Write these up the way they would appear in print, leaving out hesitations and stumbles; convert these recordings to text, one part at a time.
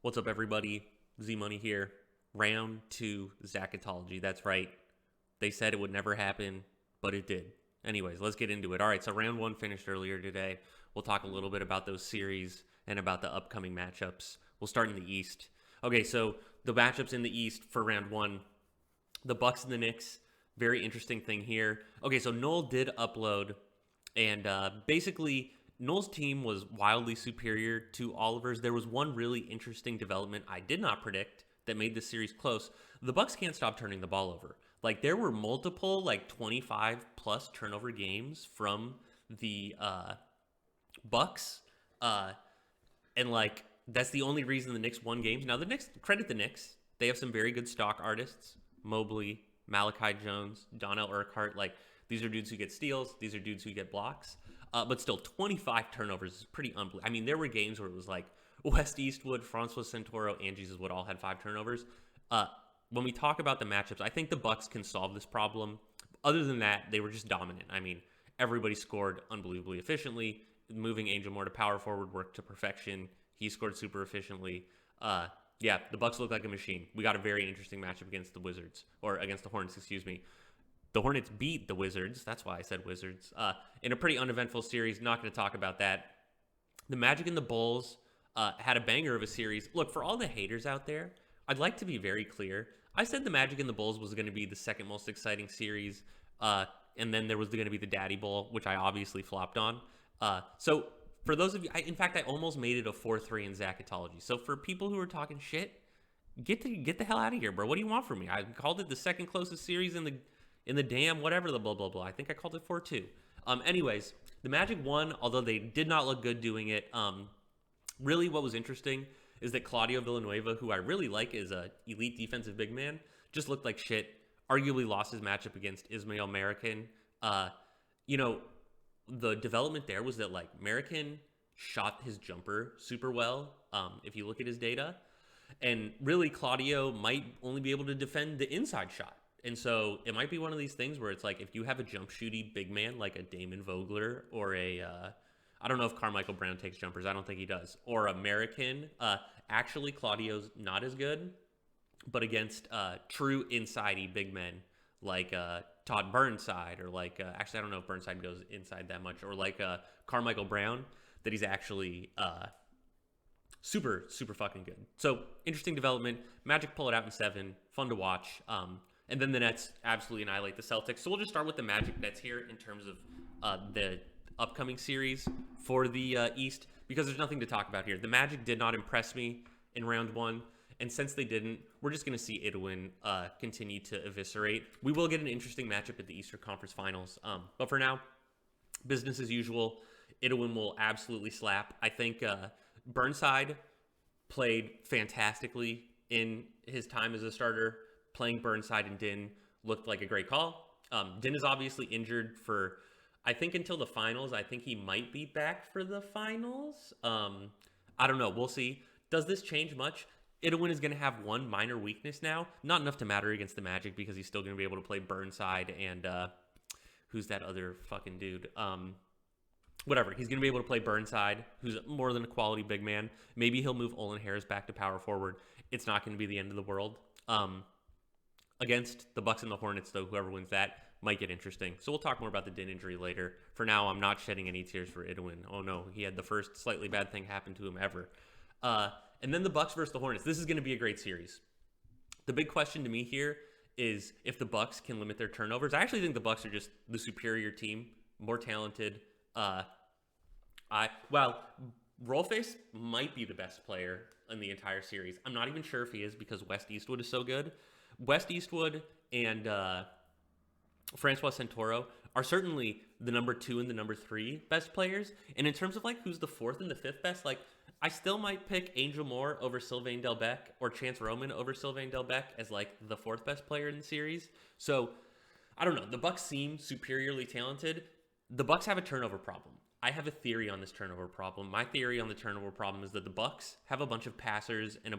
What's up, everybody? Z Money here. Round 2 Zachetology. That's right. They said it would never happen, but it did. Anyways, let's get into it. All right, so round 1 finished earlier today. We'll talk a little bit about those series and about the upcoming matchups. We'll start in the East. Okay, so the matchups in the East for round 1, the Bucks and the Knicks. Very interesting thing here. Okay, so Noel did upload, and basically Noel's team was wildly superior to Oliver's. There was one really interesting development I did not predict that made this series close. The Bucks can't stop turning the ball over. Like, there were multiple 25 plus turnover games from the Bucks, and that's the only reason the Knicks won games. Now the Knicks, credit the Knicks, they have some very good stock artists: Mobley, Malachi Jones, Donnell Urquhart. These are dudes who get steals. These are dudes who get blocks. But still, 25 turnovers is pretty unbelievable. I mean, there were games where it was like West Eastwood, Francois Santoro, and Jesus Wood all had 5 turnovers. When we talk about the matchups, I think the Bucks can solve this problem. Other than that, they were just dominant. I mean, everybody scored unbelievably efficiently. Moving Angel Moore to power forward worked to perfection. He scored super efficiently. Yeah, the Bucks look like a machine. We got a very interesting matchup against the Wizards, or against the Hornets, excuse me. The Hornets beat the Wizards. That's why I said Wizards. In a pretty uneventful series. Not going to talk about that. The Magic and the Bulls had a banger of a series. Look, for all the haters out there, I'd like to be very clear. I said the Magic and the Bulls was going to be the second most exciting series. And then there was going to be the Daddy Bowl, which I obviously flopped on. So for those of you, in fact, I almost made it a 4-3 in Zachetology. So for people who are talking shit, get the hell out of here, bro. What do you want from me? I called it the second closest series in the damn whatever the blah blah blah. I think I called it 4-2. Anyways, the Magic won, although they did not look good doing it. Really, what was interesting is that Claudio Villanueva, who I really like, is a elite defensive big man, just looked like shit. Arguably lost his matchup against Ismail American. The development there was that American shot his jumper super well. If you look at his data, and really Claudio might only be able to defend the inside shot. And so it might be one of these things where it's if you have a jump shooty big man like a Damon Vogler or I don't know if Carmichael Brown takes jumpers. I don't think he does. Or American. Actually, Claudio's not as good. But against true inside-y big men like Todd Burnside or actually, I don't know if Burnside goes inside that much. Or Carmichael Brown, that he's actually super, super fucking good. So, interesting development. Magic pull it out in 7. Fun to watch. And then the Nets absolutely annihilate the Celtics. So we'll just start with the Magic Nets here in terms of the upcoming series for the East, because there's nothing to talk about here. The Magic did not impress me in round 1. And since they didn't, we're just going to see Idwin continue to eviscerate. We will get an interesting matchup at the Eastern Conference Finals. But for now, business as usual. Idwin will absolutely slap. I think Burnside played fantastically in his time as a starter. Playing Burnside and Din looked like a great call. Din is obviously injured for, I think, until the finals. I think he might be back for the finals. I don't know. We'll see. Does this change much? Idwin is going to have one minor weakness now. Not enough to matter against the Magic because he's still going to be able to play Burnside and who's that other fucking dude? Whatever. He's going to be able to play Burnside, who's more than a quality big man. Maybe he'll move Olin Harris back to power forward. It's not going to be the end of the world. Against the Bucks and the Hornets, though, whoever wins that might get interesting. So we'll talk more about the Din injury later. For now, I'm not shedding any tears for Idwin. Oh no, he had the first slightly bad thing happen to him ever. And then the Bucks versus the Hornets. This is going to be a great series. The big question to me here is if the Bucks can limit their turnovers. I actually think the Bucks are just the superior team, more talented. Rollface might be the best player in the entire series. I'm not even sure if he is because West Eastwood is so good. West Eastwood and Francois Santoro are certainly the number 2 and the number 3 best players. And in terms of who's the 4th and the 5th best, I still might pick Angel Moore over Sylvain Delbecq or Chance Roman over Sylvain Delbecq as the 4th best player in the series. So I don't know. The Bucks seem superiorly talented. The Bucks have a turnover problem. I have a theory on this turnover problem. My theory on the turnover problem is that the Bucks have a bunch of passers and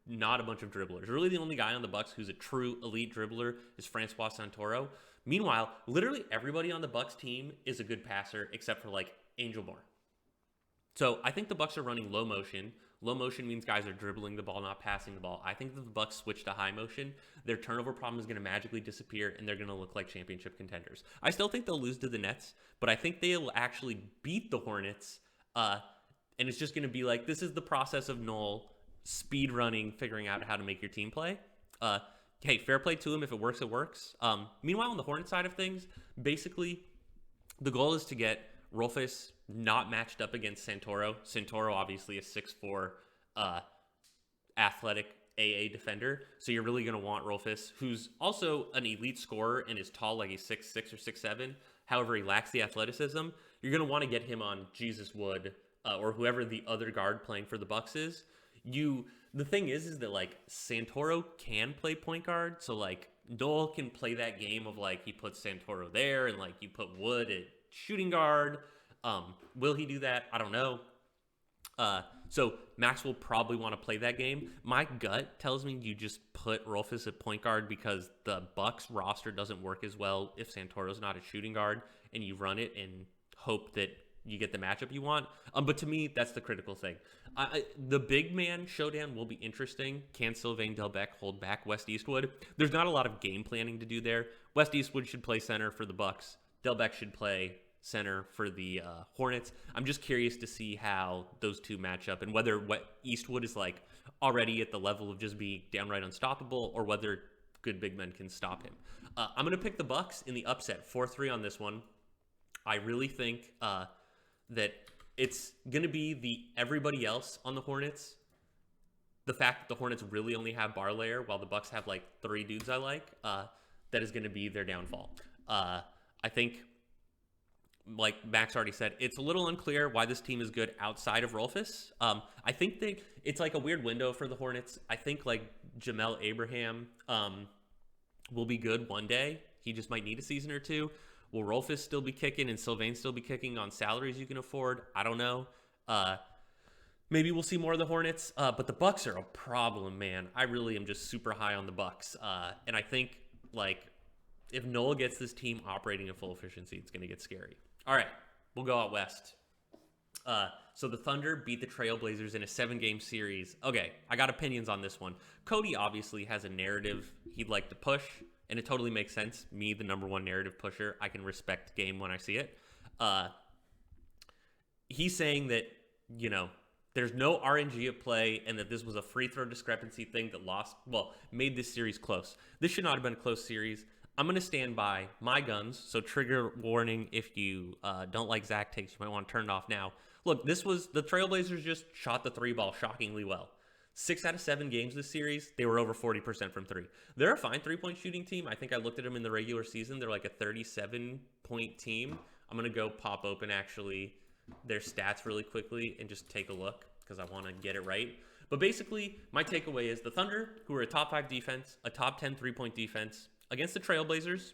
not a bunch of dribblers. Really, the only guy on the Bucks who's a true elite dribbler is Francois Santoro. Meanwhile, literally everybody on the Bucks team is a good passer except for Angel Moore. So I think the Bucks are running low motion, Low motion means guys are dribbling the ball, not passing the ball. I think if the Bucks switch to high motion, their turnover problem is going to magically disappear, and they're going to look like championship contenders. I still think they'll lose to the Nets, but I think they'll actually beat the Hornets. And it's just going to be like, this is the process of Noel speed running, figuring out how to make your team play. Hey, fair play to him. If it works, it works. Meanwhile, on the Hornet side of things, basically, the goal is to get Rolfus not matched up against Santoro. Santoro, obviously, a 6'4", athletic AA defender. So you're really going to want Rolfus, who's also an elite scorer and is tall, like he's 6'6" or 6'7". However, he lacks the athleticism. You're going to want to get him on Jesus Wood or whoever the other guard playing for the Bucks is. The thing is that, like, Santoro can play point guard. So, like, Noel can play that game of, like, he puts Santoro there and, like, you put Wood at shooting guard. Will he do that? I don't know. So Max will probably want to play that game. My gut tells me you just put Rolfus at point guard because the Bucks roster doesn't work as well if Santoro's not a shooting guard, and you run it and hope that you get the matchup you want. But to me, that's the critical thing. The big man showdown will be interesting. Can Sylvain Delbecq hold back West Eastwood? There's not a lot of game planning to do there. West Eastwood should play center for the Bucks. Delbecq should play center for the Hornets. I'm just curious to see how those two match up and whether Eastwood is like already at the level of just being downright unstoppable or whether good big men can stop him. I'm going to pick the Bucks in the upset, 4-3 on this one. I really think that it's going to be the everybody else on the Hornets. The fact that the Hornets really only have Barlayer while the Bucks have like three dudes I like, that is going to be their downfall. I think, like Max already said, it's a little unclear why this team is good outside of Rolfus. I think it's like a weird window for the Hornets. I think like Jamel Abraham will be good one day. He just might need a season or two. Will Rolfus still be kicking and Sylvain still be kicking on salaries you can afford? I don't know. Maybe we'll see more of the Hornets, but the Bucks are a problem, man. I really am just super high on the Bucks, and I think like if Noel gets this team operating at full efficiency, it's going to get scary. All right, we'll go out west. So the Thunder beat the Trailblazers in a 7-game series. Okay, I got opinions on this one. Cody obviously has a narrative he'd like to push, and it totally makes sense. Me, the number one narrative pusher, I can respect game when I see it. He's saying that, you know, there's no RNG at play and that this was a free throw discrepancy thing that made this series close. This should not have been a close series. I'm going to stand by my guns, so trigger warning if you don't like Zach takes. You might want to turn it off now. Look, the Trailblazers just shot the three ball shockingly well. 6 out of 7 games this series, they were over 40% from three. They're a fine three-point shooting team. I think I looked at them in the regular season. They're like a 37-point team. I'm going to go pop open, actually, their stats really quickly and just take a look because I want to get it right. But basically, my takeaway is the Thunder, who are a top 5 defense, a top 10 three-point defense, against the Trailblazers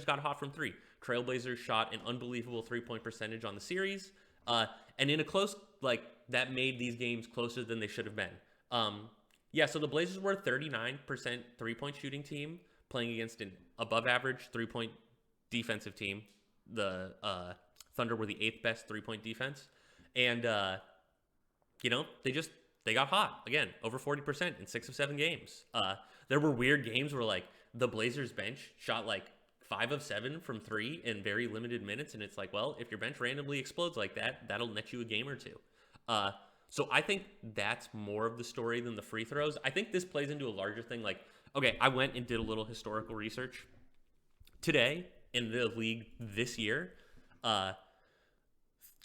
got hot from three. Trailblazers shot an unbelievable three-point percentage on the series. And in a close, like, that made these games closer than they should have been. So the Blazers were a 39% three-point shooting team playing against an above-average three-point defensive team. The Thunder were the 8th best three-point defense. And, they got hot. Again, over 40% in 6 of 7 games. There were weird games where, like, the Blazers bench shot, like, 5 of 7 from 3 in very limited minutes, and it's like, well, if your bench randomly explodes like that, that'll net you a game or two. So I think that's more of the story than the free throws. I think this plays into a larger thing. Like, okay, I went and did a little historical research. Today, in the league this year,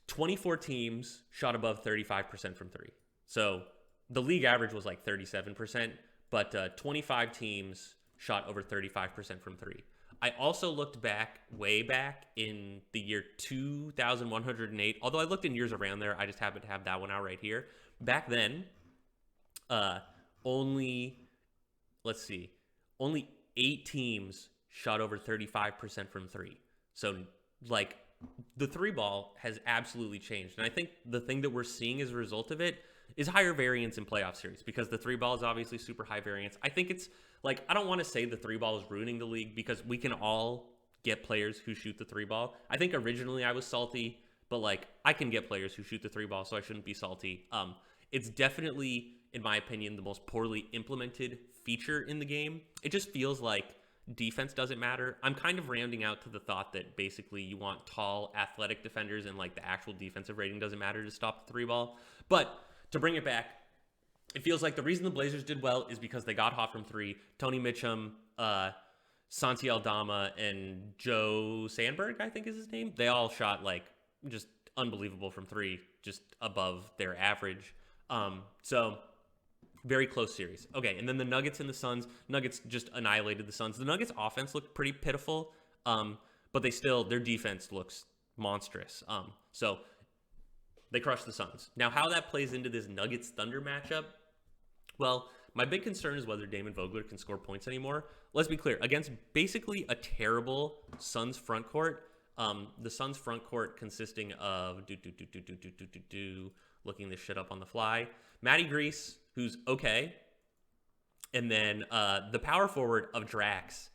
24 teams shot above 35% from 3. So the league average was like 37%, but 25 teams shot over 35% from 3. I also looked way back in the year 2108, although I looked in years around there. I just happen to have that one out right here. Back then, only 8 teams shot over 35% from 3. So, like, the three ball has absolutely changed. And I think the thing that we're seeing as a result of it is higher variance in playoff series because the three ball is obviously super high variance. I think it's, like, I don't want to say the three ball is ruining the league because we can all get players who shoot the three ball. I think originally I was salty, but, like, I can get players who shoot the three ball, so I shouldn't be salty. It's definitely, in my opinion, the most poorly implemented feature in the game. It just feels like defense doesn't matter. I'm kind of rounding out to the thought that basically you want tall, athletic defenders and like the actual defensive rating doesn't matter to stop the three ball. But to bring it back, it feels like the reason the Blazers did well is because they got hot from three. Tony Mitchum, Santi Aldama, and Joe Sandberg, I think is his name. They all shot like just unbelievable from three, just above their average. So very close series. Okay, and then the Nuggets and the Suns. Nuggets just annihilated the Suns. The Nuggets offense looked pretty pitiful, but their defense looks monstrous. So they crushed the Suns. Now, how that plays into this Nuggets-Thunder matchup, well, my big concern is whether Damon Vogler can score points anymore. Let's be clear. Against basically a terrible Suns front court, the Suns front court consisting of looking this shit up on the fly, Matty Grease, who's okay, and then the power forward of Drax.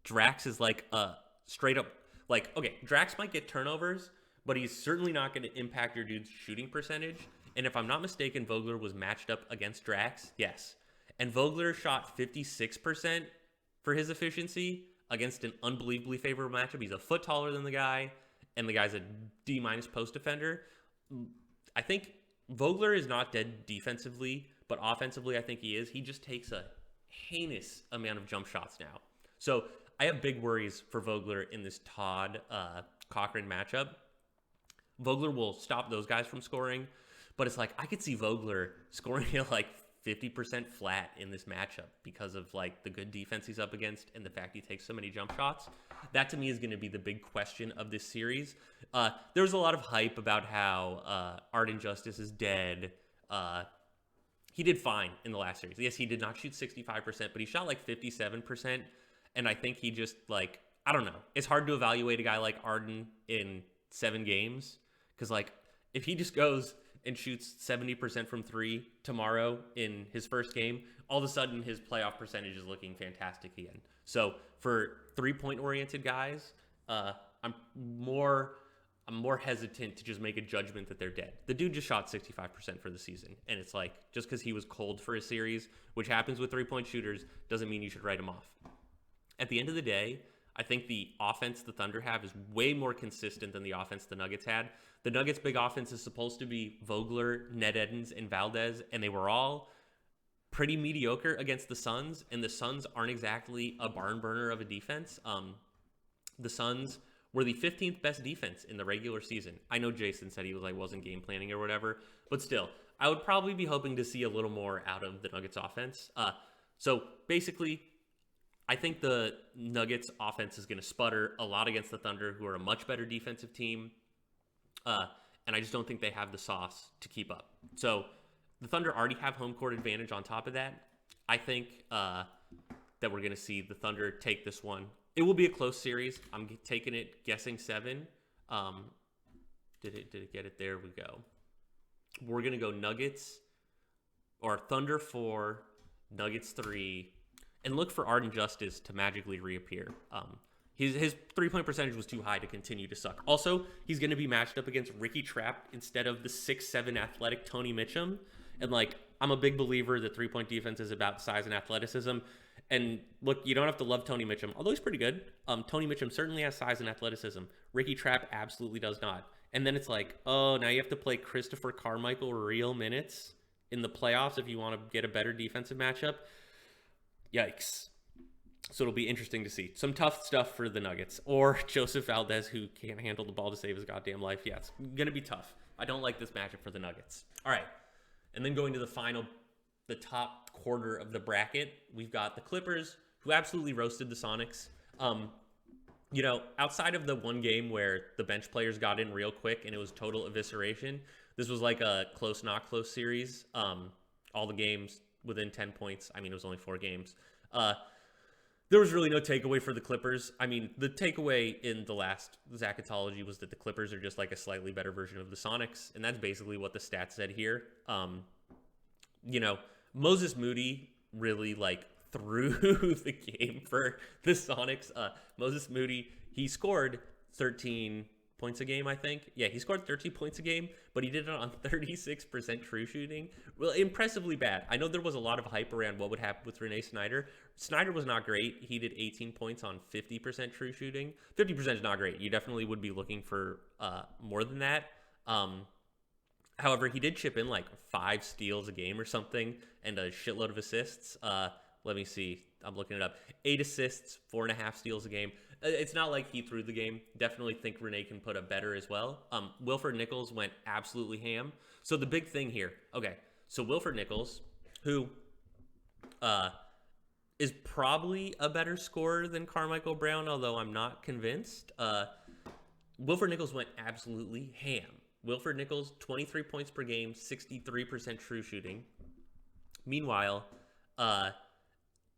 Drax is like a straight up, like, okay, Drax might get turnovers, but he's certainly not going to impact your dude's shooting percentage. And if I'm not mistaken, Vogler was matched up against Drax. Yes. And Vogler shot 56% for his efficiency against an unbelievably favorable matchup. He's a foot taller than the guy, and the guy's a D- post defender. I think Vogler is not dead defensively, but offensively, I think he is. He just takes a heinous amount of jump shots now. So I have big worries for Vogler in this Todd Cochran matchup. Vogler will stop those guys from scoring, but it's like I could see Vogler scoring at like 50% flat in this matchup because of like the good defense he's up against and the fact he takes so many jump shots. That to me is going to be the big question of this series. There was a lot of hype about how Art and Justice is dead. He did fine in the last series. Yes, he did not shoot 65%, but he shot like 57%. And I think he just like, I don't know. It's hard to evaluate a guy like Arden in 7 games. Because, like, if he just goes and shoots 70% from three tomorrow in his first game, all of a sudden his playoff percentage is looking fantastic again. So for 3-point oriented guys, I'm more hesitant to just make a judgment that they're dead. The dude just shot 65% for the season. And it's like, just because he was cold for a series, which happens with 3-point shooters, doesn't mean you should write him off. At the end of the day, I think the offense the Thunder have is way more consistent than the offense the Nuggets had. The Nuggets' big offense is supposed to be Vogler, Ned Edens, and Valdez, and they were all pretty mediocre against the Suns, and the Suns aren't exactly a barn burner of a defense. The Suns were the 15th best defense in the regular season. I know Jason said he wasn't game planning or whatever, but still, I would probably be hoping to see a little more out of the Nuggets offense. So basically, I think the Nuggets offense is going to sputter a lot against the Thunder, who are a much better defensive team. And I just don't think they have the sauce to keep up. So the Thunder already have home court advantage on top of that. I think that we're going to see the Thunder take this one. It will be a close series. I'm taking it, guessing 7. Did it get it? There we go. We're going to go Nuggets or Thunder 4, Nuggets 3, and look for Arden Justice to magically reappear. His 3-point percentage was too high to continue to suck. Also, he's going to be matched up against Ricky Trapp instead of the 6'7" athletic Tony Mitchum. And, like, I'm a big believer that 3-point defense is about size and athleticism. And, look, you don't have to love Tony Mitchum, although he's pretty good. Tony Mitchum certainly has size and athleticism. Ricky Trapp absolutely does not. And then it's like, oh, now you have to play Christopher Carmichael real minutes in the playoffs if you want to get a better defensive matchup. Yikes. So it'll be interesting to see. Some tough stuff for the Nuggets. Or Joseph Valdez, who can't handle the ball to save his goddamn life. Yeah, it's going to be tough. I don't like this matchup for the Nuggets. All right. And then going to the top quarter of the bracket, we've got the Clippers, who absolutely roasted the Sonics. Outside of the one game where the bench players got in real quick and it was total evisceration, this was like a close, not close series. All the games within 10 points. I mean, it was only 4 games. There was really no takeaway for the Clippers. I mean, the takeaway in the last Zachetology was that the Clippers are just like a slightly better version of the Sonics, and that's basically what the stats said here. Moses Moody really like threw the game for the Sonics. Moses Moody, he scored 13 points a game, I think. Yeah, he scored 13 points a game, but he did it on 36% true shooting. Well, impressively bad. I know there was a lot of hype around what would happen with Renee Snyder. Snyder was not great. He did 18 points on 50% true shooting. 50% is not great. You definitely would be looking for more than that. However, he did chip in like 5 steals a game or something and a shitload of assists. Let me see. I'm looking it up. 8 assists, 4.5 steals a game. It's not like he threw the game. Definitely think Renee can put up better as well. Wilford Nichols went absolutely ham. So the big thing here. Okay, so Wilford Nichols, who is probably a better scorer than Carmichael Brown, although I'm not convinced. Wilford Nichols went absolutely ham. Wilford Nichols, 23 points per game, 63% true shooting. Meanwhile,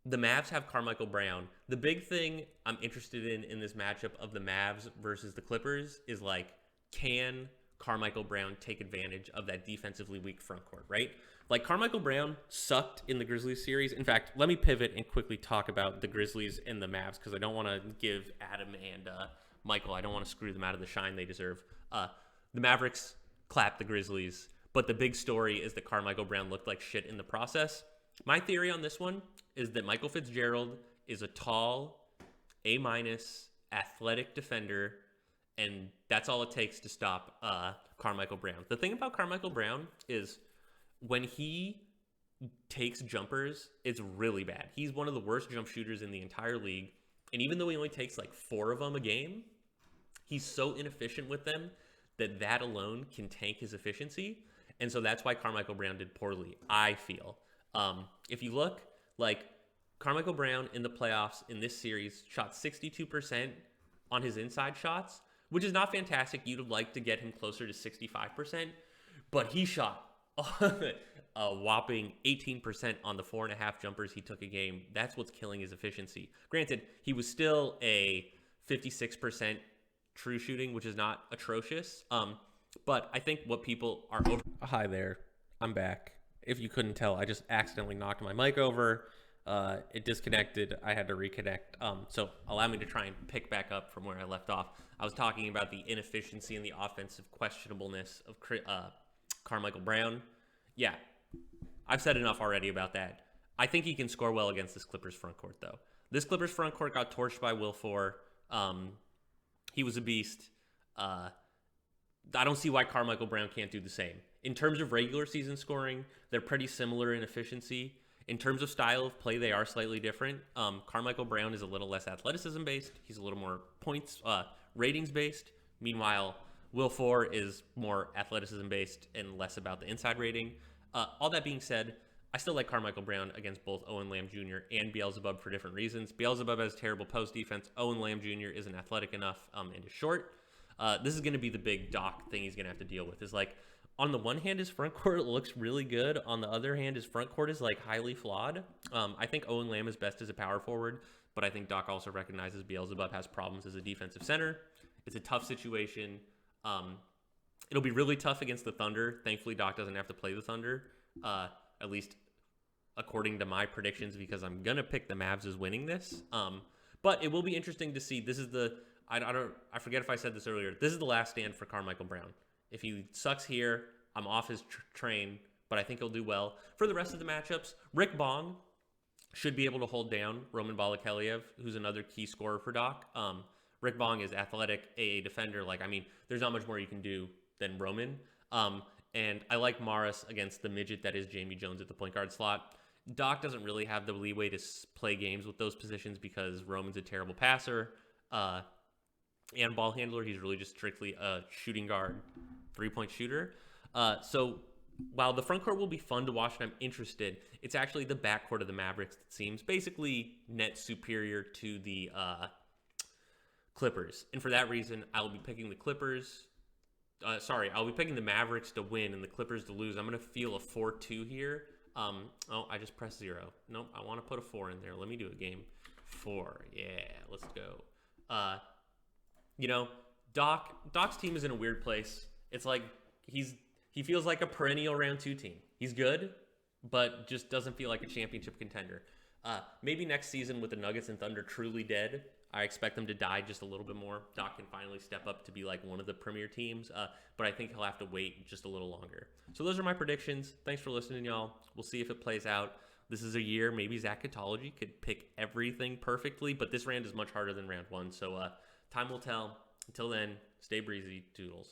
the Mavs have Carmichael Brown. The big thing I'm interested in this matchup of the Mavs versus the Clippers is like, can Carmichael Brown take advantage of that defensively weak front court, right? Like Carmichael Brown sucked in the Grizzlies series. In fact, let me pivot and quickly talk about the Grizzlies and the Mavs because I don't want to give Adam and Michael, I don't want to screw them out of the shine they deserve. The Mavericks clapped the Grizzlies, but the big story is that Carmichael Brown looked like shit in the process. My theory on this one is that Michael Fitzgerald is a tall, A- athletic defender, and that's all it takes to stop Carmichael Brown. The thing about Carmichael Brown is when he takes jumpers, it's really bad. He's one of the worst jump shooters in the entire league, and even though he only takes like 4 of them a game, he's so inefficient with them that alone can tank his efficiency. And so that's why Carmichael Brown did poorly, I feel. If you look, like Carmichael Brown in the playoffs in this series shot 62% on his inside shots, which is not fantastic. You'd have liked to get him closer to 65%, but he shot a whopping 18% on the 4.5 jumpers he took a game. That's what's killing his efficiency. Granted, he was still a 56% true shooting, which is not atrocious. But I think what people are over. Hi there, I'm back. If you couldn't tell, I just accidentally knocked my mic over. It disconnected. I had to reconnect. So allow me to try and pick back up from where I left off. I was talking about the inefficiency and the offensive questionableness of Carmichael Brown. Yeah, I've said enough already about that. I think he can score well against this Clippers front court, though. This Clippers front court got torched by Will Ford. He was a beast. I don't see why Carmichael Brown can't do the same. In terms of regular season scoring, they're pretty similar in efficiency. In terms of style of play, they are slightly different. Carmichael Brown is a little less athleticism-based. He's a little more points, ratings-based. Meanwhile, Will Ford is more athleticism-based and less about the inside rating. All that being said, I still like Carmichael Brown against both Owen Lamb Jr. and Beelzebub for different reasons. Beelzebub has terrible post defense. Owen Lamb Jr. isn't athletic enough and is short. This is going to be the big Doc thing he's going to have to deal with. Is like, on the one hand, his front court looks really good. On the other hand, his front court is like highly flawed. I think Owen Lamb is best as a power forward, but I think Doc also recognizes Beelzebub has problems as a defensive center. It's a tough situation. It'll be really tough against the Thunder. Thankfully, Doc doesn't have to play the Thunder, at least according to my predictions, because I'm going to pick the Mavs as winning this. But it will be interesting to see. This is the, I forget if I said this earlier. This is the last stand for Carmichael Brown. If he sucks here, I'm off his train, but I think he'll do well. For the rest of the matchups, Rick Bong should be able to hold down Roman Balakeliev, who's another key scorer for Doc. Rick Bong is athletic, a defender. Like, I mean, there's not much more you can do than Roman. And I like Morris against the midget that is Jamie Jones at the point guard slot. Doc doesn't really have the leeway to play games with those positions because Roman's a terrible passer and ball handler. He's really just strictly a shooting guard, three-point shooter. So while the front court will be fun to watch and I'm interested, it's actually the backcourt of the Mavericks that seems basically net superior to the Clippers. And for that reason, I'll be picking the Clippers. I'll be picking the Mavericks to win and the Clippers to lose. I'm going to feel a 4-2 here. Oh, I just pressed 0. Nope, I want to put a 4 in there. Let me do a game 4. Yeah, let's go. Doc's team is in a weird place. It's like he feels like a perennial round 2 team. He's good, but just doesn't feel like a championship contender. Maybe next season with the Nuggets and Thunder truly dead, I expect them to die just a little bit more. Doc can finally step up to be like one of the premier teams, but I think he'll have to wait just a little longer. So those are my predictions. Thanks for listening, y'all. We'll see if it plays out. This is a year maybe Zachetology could pick everything perfectly, but this round is much harder than round one. So time will tell. Until then, stay breezy. Toodles.